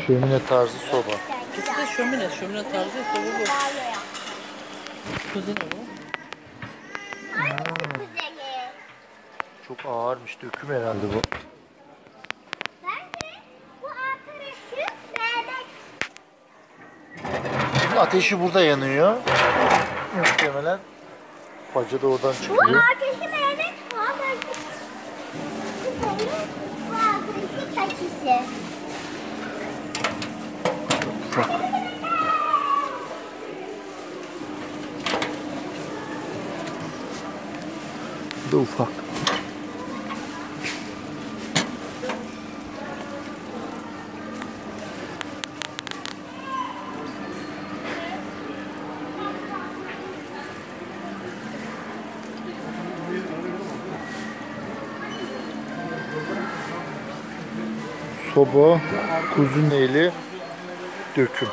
Şömine tarzı soba. İkisi de şömine. Şömine tarzı soba bu. Kuzine bu. Çok ağırmış. Döküm herhalde bu. Bu arkadaşı bebek. Şimdi ateşi burada yanıyor. Muhtemelen baca da oradan Bu çıkıyor. arkadaşı bebek. Bu arkadaşı taşısı. Bu da ufak. Soba, kuzuneli, döküm.